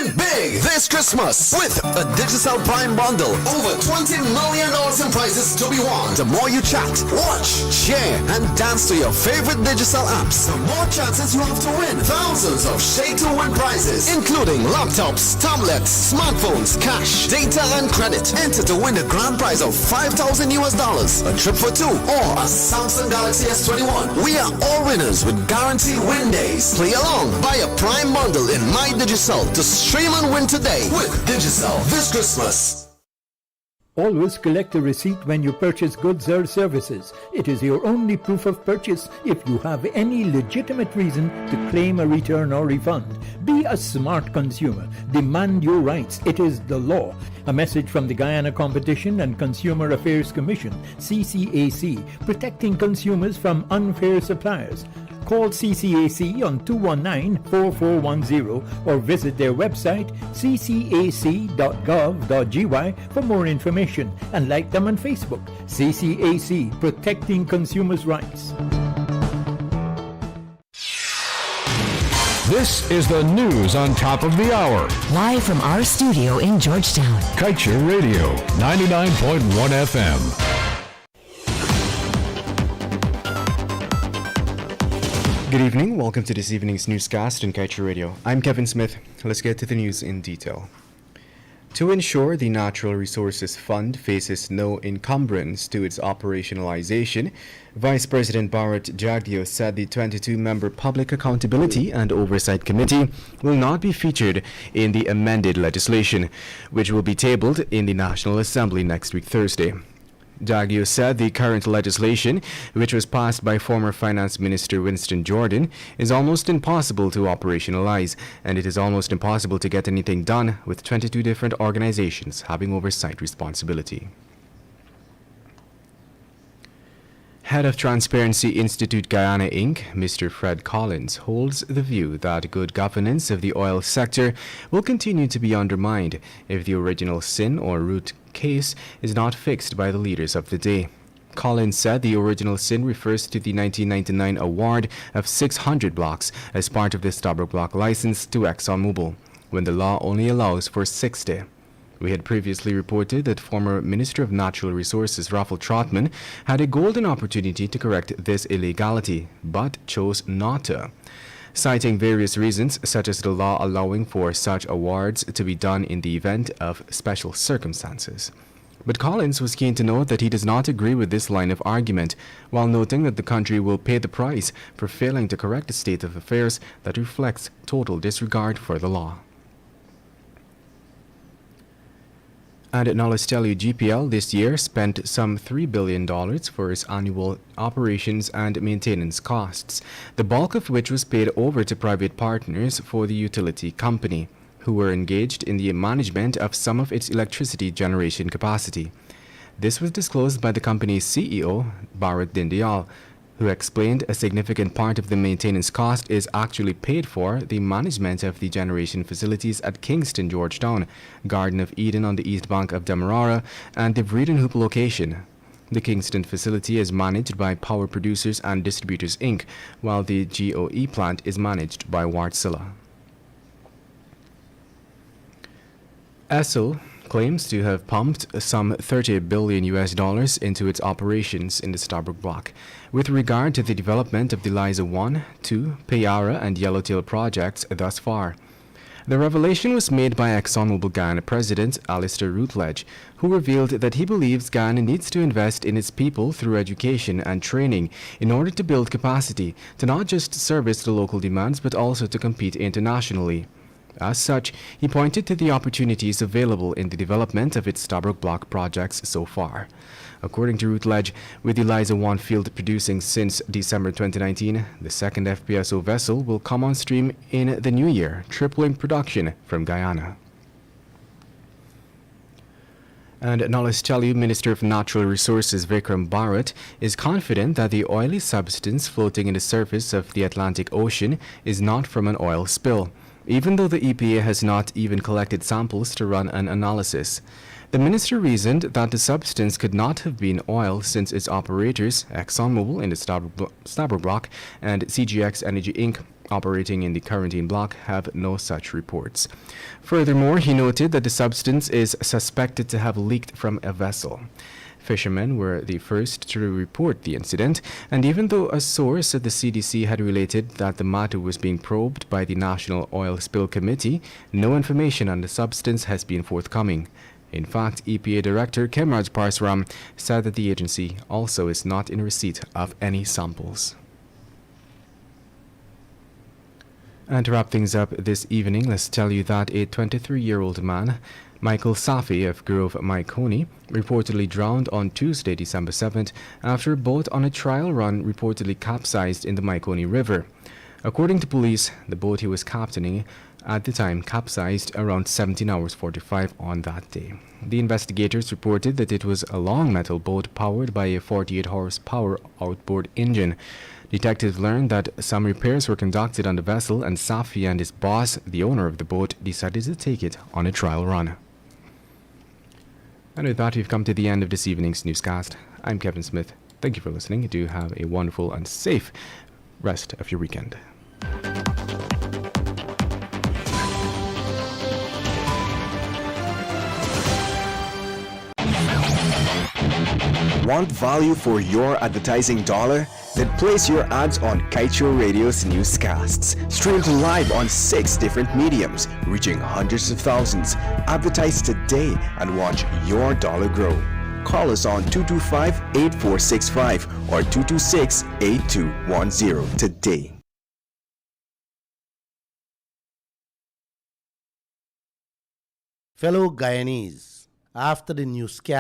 Win big this Christmas with a Digicel Prime bundle. Over $20 million in prizes to be won. The more you chat, watch, share, and dance to your favorite Digicel apps, the more chances you have to win thousands of Share-to-Win prizes, including laptops, tablets, smartphones, cash, data, and credit. Enter to win the grand prize of $5,000 US, a trip for two, or a Samsung Galaxy S21. We are all winners with guaranteed win days. Play along. Buy a Prime bundle in My Digicel to stream and win today with Digicel this Christmas. Always collect a receipt when you purchase goods or services. It is your only proof of purchase if you have any legitimate reason to claim a return or refund. Be a smart consumer. Demand your rights. It is the law. A message from the Guyana Competition and Consumer Affairs Commission, CCAC, protecting consumers from unfair suppliers. Call CCAC on 219-4410 or visit their website ccac.gov.gy for more information, and like them on Facebook. CCAC, protecting consumers' rights. This is the news on top of the hour. Live from our studio in Georgetown. Kaieteur Radio, 99.1 FM. Good evening. Welcome to this evening's newscast on Kaieteur Radio. I'm Kevin Smith. Let's get to the news in detail. To ensure the Natural Resources Fund faces no encumbrance to its operationalization, Vice President Bharat Jagdeo said the 22-member Public Accountability and Oversight Committee will not be featured in the amended legislation, which will be tabled in the National Assembly next week, Thursday. Jagdeo said the current legislation, which was passed by former Finance Minister Winston Jordan, is almost impossible to operationalize, and it is almost impossible to get anything done with 22 different organizations having oversight responsibility. Head of Transparency Institute Guyana Inc., Mr. Fred Collins, holds the view that good governance of the oil sector will continue to be undermined if the original sin or root case is not fixed by the leaders of the day. Collins said the original sin refers to the 1999 award of 600 blocks as part of the Stabroek Block license to ExxonMobil, when the law only allows for 60. We had previously reported that former Minister of Natural Resources Raffle Trotman had a golden opportunity to correct this illegality, but chose not to, citing various reasons such as the law allowing for such awards to be done in the event of special circumstances. But Collins was keen to note that he does not agree with this line of argument, while noting that the country will pay the price for failing to correct a state of affairs that reflects total disregard for the law. And now let's tell you, GPL this year spent some $3 billion for its annual operations and maintenance costs, the bulk of which was paid over to private partners for the utility company, who were engaged in the management of some of its electricity generation capacity. This was disclosed by the company's CEO, Bharat Dindyal, who explained a significant part of the maintenance cost is actually paid for the management of the generation facilities at Kingston, Georgetown, Garden of Eden on the east bank of Demerara, and the Vredenhoop location. The Kingston facility is managed by Power Producers and Distributors Inc., while the GOE plant is managed by Wärtsilä. Essel claims to have pumped some $30 billion into its operations in the Stabroek Block with regard to the development of the Liza 1, 2, Payara and Yellowtail projects thus far. The revelation was made by ExxonMobil Guyana President Alistair Routledge, who revealed that he believes Guyana needs to invest in its people through education and training in order to build capacity to not just service the local demands but also to compete internationally. As such, he pointed to the opportunities available in the development of its Stabroek Block projects so far. According to Routledge, with the Liza 1 field producing since December 2019, the second FPSO vessel will come on stream in the new year, tripling production from Guyana. And now let's tell you, Minister of Natural Resources Vikram Bharat is confident that the oily substance floating in the surface of the Atlantic Ocean is not from an oil spill, even though the EPA has not even collected samples to run an analysis. The minister reasoned that the substance could not have been oil since its operators, ExxonMobil in the Stabroek block and CGX Energy Inc., operating in the Quarantine block, have no such reports. Furthermore, he noted that the substance is suspected to have leaked from a vessel. Fishermen were the first to report the incident, and even though a source at the CDC had related that the matter was being probed by the National Oil Spill Committee, no information on the substance has been forthcoming. In fact, EPA Director Kemraj Parsram said that the agency also is not in receipt of any samples. And to wrap things up this evening, let's tell you that a 23-year-old man, Michael Safi of Grove, Maikoni, reportedly drowned on Tuesday, December 7th, after a boat on a trial run reportedly capsized in the Maikoni River. According to police, the boat he was captaining at the time capsized around 17 hours 45 on that day. The investigators reported that it was a long metal boat powered by a 48 horsepower outboard engine. Detectives learned that some repairs were conducted on the vessel, and Safi and his boss, the owner of the boat, decided to take it on a trial run. And with that, we've come to the end of this evening's newscast. I'm Kevin Smith. Thank you for listening. Do have a wonderful and safe rest of your weekend. Want value for your advertising dollar? Then place your ads on Kaieteur Radio's newscasts. Streamed live on 6 different mediums, reaching hundreds of thousands. Advertise today and watch your dollar grow. Call us on 225-8465 or 226-8210 today. Fellow Guyanese, after the newscast